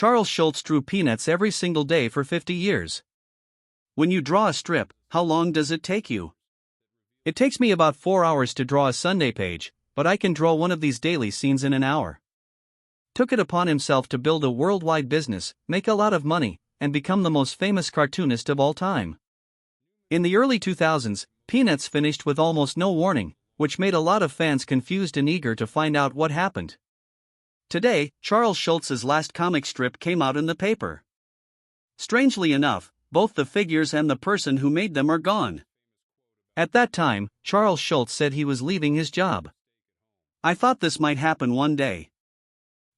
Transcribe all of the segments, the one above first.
Charles Schulz drew Peanuts every single day for 50 years. When you draw a strip, how long does it take you? It takes me about 4 hours to draw a Sunday page, but I can draw one of these daily scenes in an hour. Took it upon himself to build a worldwide business, make a lot of money, and become the most famous cartoonist of all time. In the early 2000s, Peanuts finished with almost no warning, which made a lot of fans confused and eager to find out what happened. Today, Charles Schulz's last comic strip came out in the paper. Strangely enough, both the figures and the person who made them are gone. At that time, Charles Schulz said he was leaving his job. I thought this might happen one day.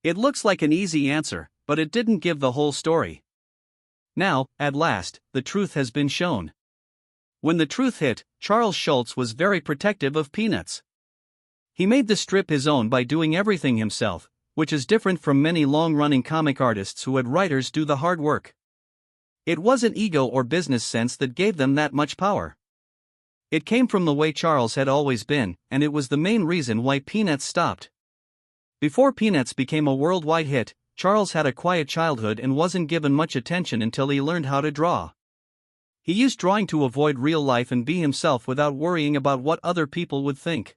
It looks like an easy answer, but it didn't give the whole story. Now, at last, the truth has been shown. When the truth hit, Charles Schulz was very protective of Peanuts. He made the strip his own by doing everything himself, which is different from many long-running comic artists who had writers do the hard work. It wasn't ego or business sense that gave them that much power. It came from the way Charles had always been, and it was the main reason why Peanuts stopped. Before Peanuts became a worldwide hit, Charles had a quiet childhood and wasn't given much attention until he learned how to draw. He used drawing to avoid real life and be himself without worrying about what other people would think.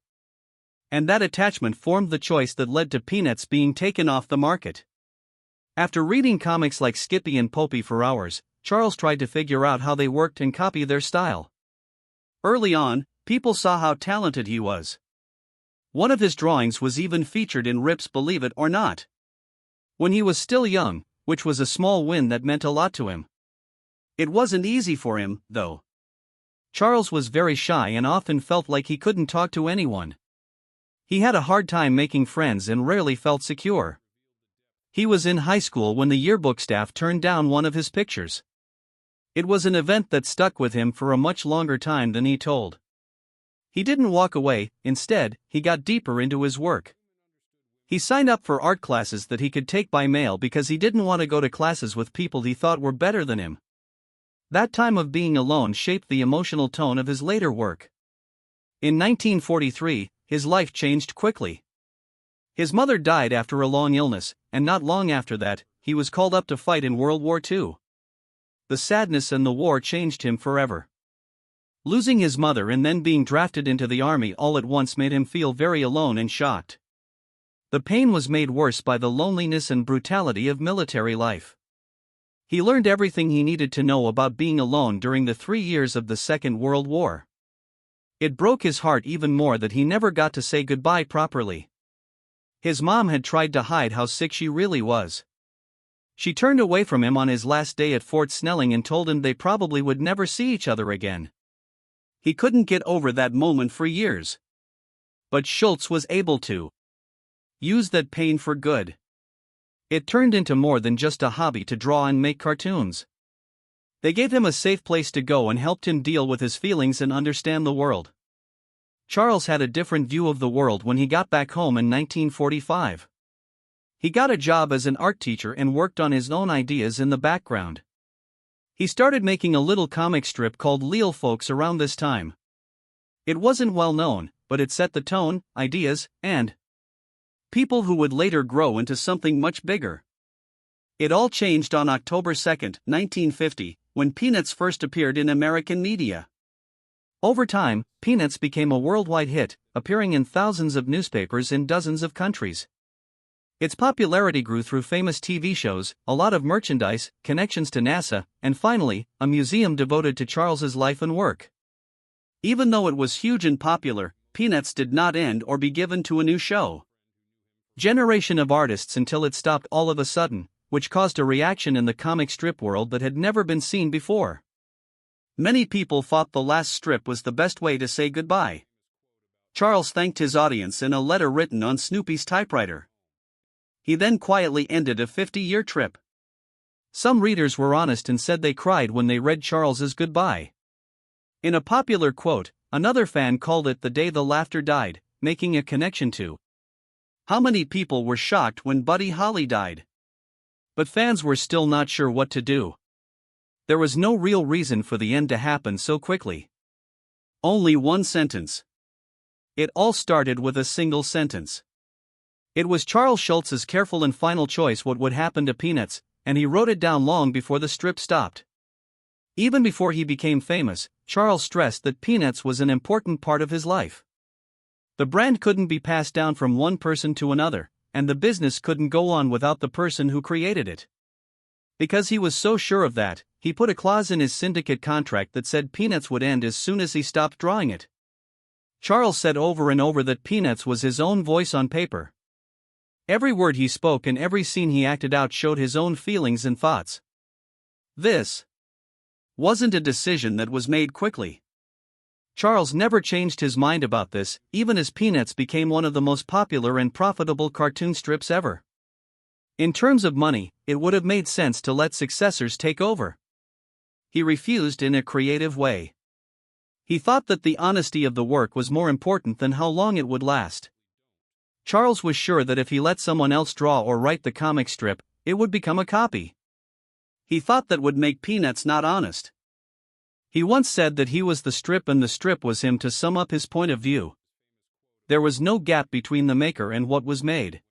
And that attachment formed the choice that led to Peanuts being taken off the market. After reading comics like Skippy and Popey for hours, Charles tried to figure out how they worked and copy their style. Early on, people saw how talented he was. One of his drawings was even featured in Rip's Believe It or Not. When he was still young, which was a small win that meant a lot to him. It wasn't easy for him, though. Charles was very shy and often felt like he couldn't talk to anyone. He had a hard time making friends and rarely felt secure. He was in high school when the yearbook staff turned down one of his pictures. It was an event that stuck with him for a much longer time than he told. He didn't walk away, instead, he got deeper into his work. He signed up for art classes that he could take by mail because he didn't want to go to classes with people he thought were better than him. That time of being alone shaped the emotional tone of his later work. In 1943, his life changed quickly. His mother died after a long illness, and not long after that, he was called up to fight in World War II. The sadness and the war changed him forever. Losing his mother and then being drafted into the army all at once made him feel very alone and shocked. The pain was made worse by the loneliness and brutality of military life. He learned everything he needed to know about being alone during the 3 years of the Second World War. It broke his heart even more that he never got to say goodbye properly. His mom had tried to hide how sick she really was. She turned away from him on his last day at Fort Snelling and told him they probably would never see each other again. He couldn't get over that moment for years. But Schulz was able to use that pain for good. It turned into more than just a hobby to draw and make cartoons. They gave him a safe place to go and helped him deal with his feelings and understand the world. Charles had a different view of the world when he got back home in 1945. He got a job as an art teacher and worked on his own ideas in the background. He started making a little comic strip called Lil Folks around this time. It wasn't well known, but it set the tone, ideas, and people who would later grow into something much bigger. It all changed on October 2, 1950, when Peanuts first appeared in American media. Over time, Peanuts became a worldwide hit, appearing in thousands of newspapers in dozens of countries. Its popularity grew through famous TV shows, a lot of merchandise, connections to NASA, and finally, a museum devoted to Charles's life and work. Even though it was huge and popular, Peanuts did not end or be given to a new show. Generation of artists until it stopped all of a sudden, which caused a reaction in the comic strip world that had never been seen before. Many people thought the last strip was the best way to say goodbye. Charles thanked his audience in a letter written on Snoopy's typewriter. He then quietly ended a 50-year trip. Some readers were honest and said they cried when they read Charles's goodbye. In a popular quote, another fan called it the day the laughter died, making a connection to how many people were shocked when Buddy Holly died. But fans were still not sure what to do. There was no real reason for the end to happen so quickly. Only one sentence. It all started with a single sentence. It was Charles Schulz's careful and final choice what would happen to Peanuts, and he wrote it down long before the strip stopped. Even before he became famous, Charles stressed that Peanuts was an important part of his life. The brand couldn't be passed down from one person to another, and the business couldn't go on without the person who created it. Because he was so sure of that, he put a clause in his syndicate contract that said Peanuts would end as soon as he stopped drawing it. Charles said over and over that Peanuts was his own voice on paper. Every word he spoke and every scene he acted out showed his own feelings and thoughts. This wasn't a decision that was made quickly. Charles never changed his mind about this, even as Peanuts became one of the most popular and profitable cartoon strips ever. In terms of money, it would have made sense to let successors take over. He refused in a creative way. He thought that the honesty of the work was more important than how long it would last. Charles was sure that if he let someone else draw or write the comic strip, it would become a copy. He thought that would make Peanuts not honest. He once said that he was the strip and the strip was him, to sum up his point of view. There was no gap between the maker and what was made.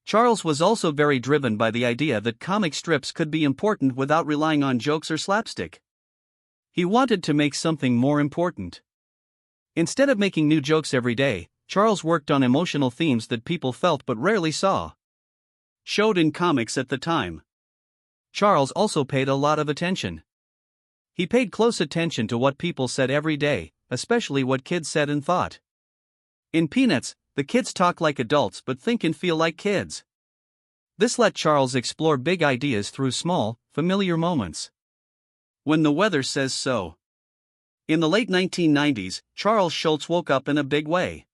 Charles was also very driven by the idea that comic strips could be important without relying on jokes or slapstick. He wanted to make something more important. Instead of making new jokes every day, Charles worked on emotional themes that people felt but rarely saw showed in comics at the time. Charles also paid a lot of attention. He paid close attention to what people said every day, especially what kids said and thought. In Peanuts, the kids talk like adults but think and feel like kids. This let Charles explore big ideas through small, familiar moments. When the weather says so. In the late 1990s, Charles Schulz woke up in a big way.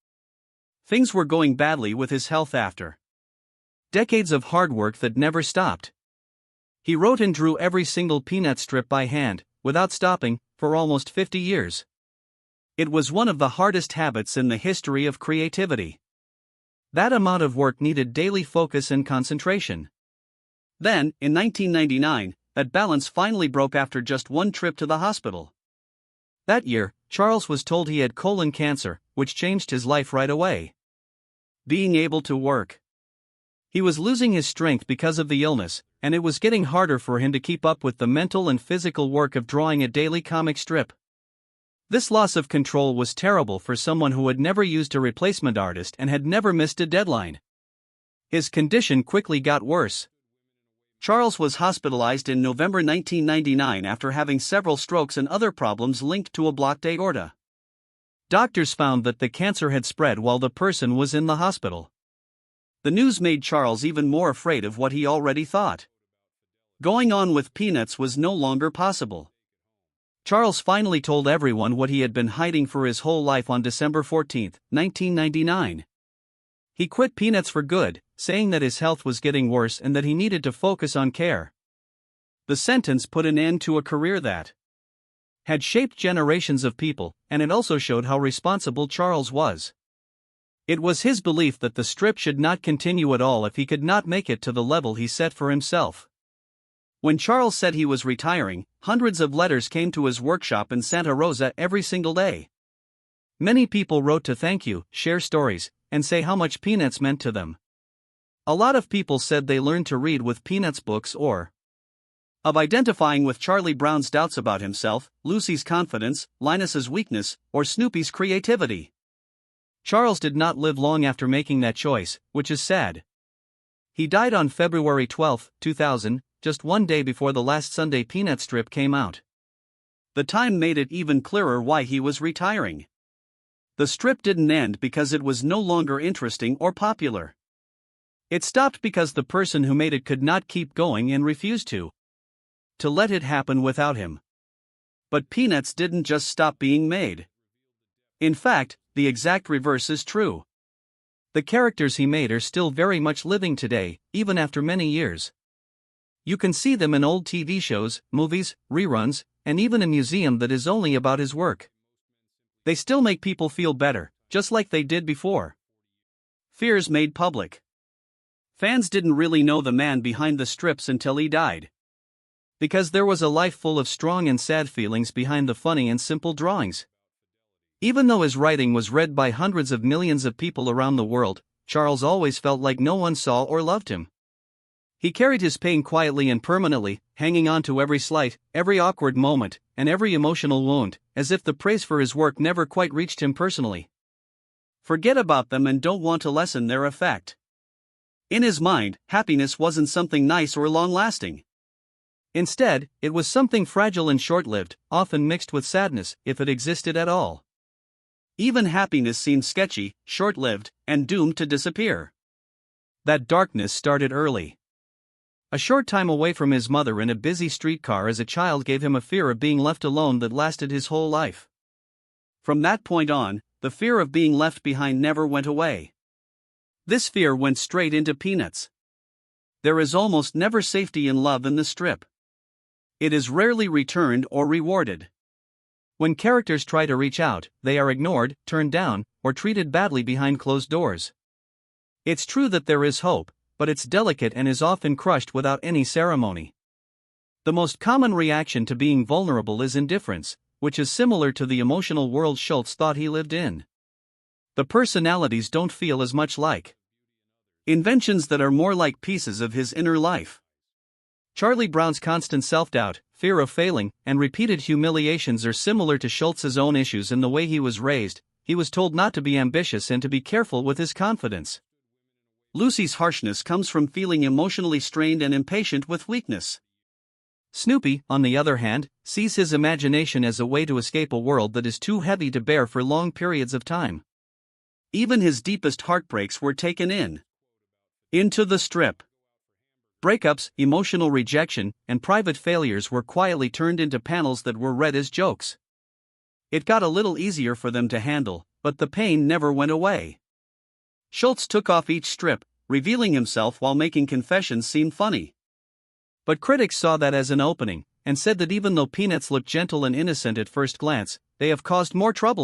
Things were going badly with his health after decades of hard work that never stopped. He wrote and drew every single Peanut strip by hand, without stopping, for almost 50 years. It was one of the hardest habits in the history of creativity. That amount of work needed daily focus and concentration. Then, in 1999, that balance finally broke after just one trip to the hospital. That year, Charles was told he had colon cancer, which changed his life right away. Being able to work. He was losing his strength because of the illness, and it was getting harder for him to keep up with the mental and physical work of drawing a daily comic strip. This loss of control was terrible for someone who had never used a replacement artist and had never missed a deadline. His condition quickly got worse. Charles was hospitalized in November 1999 after having several strokes and other problems linked to a blocked aorta. Doctors found that the cancer had spread while the person was in the hospital. The news made Charles even more afraid of what he already thought. Going on with Peanuts was no longer possible. Charles finally told everyone what he had been hiding for his whole life on December 14, 1999. He quit Peanuts for good, saying that his health was getting worse and that he needed to focus on care. The sentence put an end to a career that had shaped generations of people, and it also showed how responsible Charles was. It was his belief that the strip should not continue at all if he could not make it to the level he set for himself. When Charles said he was retiring, hundreds of letters came to his workshop in Santa Rosa every single day. Many people wrote to thank you, share stories, and say how much Peanuts meant to them. A lot of people said they learned to read with Peanuts books or of identifying with Charlie Brown's doubts about himself, Lucy's confidence, Linus's weakness, or Snoopy's creativity. Charles did not live long after making that choice, which is sad. He died on February 12, 2000, just one day before the last Sunday Peanut strip came out. The time made it even clearer why he was retiring. The strip didn't end because it was no longer interesting or popular. It stopped because the person who made it could not keep going and refused to let it happen without him. But Peanuts didn't just stop being made. In fact, the exact reverse is true. The characters he made are still very much living today, even after many years. You can see them in old TV shows, movies, reruns, and even a museum that is only about his work. They still make people feel better, just like they did before. Fears made public. Fans didn't really know the man behind the strips until he died. Because there was a life full of strong and sad feelings behind the funny and simple drawings. Even though his writing was read by hundreds of millions of people around the world, Charles always felt like no one saw or loved him. He carried his pain quietly and permanently, hanging on to every slight, every awkward moment, and every emotional wound, as if the praise for his work never quite reached him personally. Forget about them and don't want to lessen their effect. In his mind, happiness wasn't something nice or long-lasting. Instead, it was something fragile and short-lived, often mixed with sadness, if it existed at all. Even happiness seemed sketchy, short-lived, and doomed to disappear. That darkness started early. A short time away from his mother in a busy streetcar as a child gave him a fear of being left alone that lasted his whole life. From that point on, the fear of being left behind never went away. This fear went straight into Peanuts. There is almost never safety in love in the strip. It is rarely returned or rewarded. When characters try to reach out, they are ignored, turned down, or treated badly behind closed doors. It's true that there is hope, but it's delicate and is often crushed without any ceremony. The most common reaction to being vulnerable is indifference, which is similar to the emotional world Schultz thought he lived in. The personalities don't feel as much like inventions that are more like pieces of his inner life. Charlie Brown's constant self-doubt, fear of failing, and repeated humiliations are similar to Schultz's own issues in the way he was raised. He was told not to be ambitious and to be careful with his confidence. Lucy's harshness comes from feeling emotionally strained and impatient with weakness. Snoopy, on the other hand, sees his imagination as a way to escape a world that is too heavy to bear for long periods of time. Even his deepest heartbreaks were taken into the strip. Breakups, emotional rejection, and private failures were quietly turned into panels that were read as jokes. It got a little easier for them to handle, but the pain never went away. Schultz took off each strip, revealing himself while making confessions seem funny. But critics saw that as an opening, and said that even though Peanuts look gentle and innocent at first glance, they have caused more trouble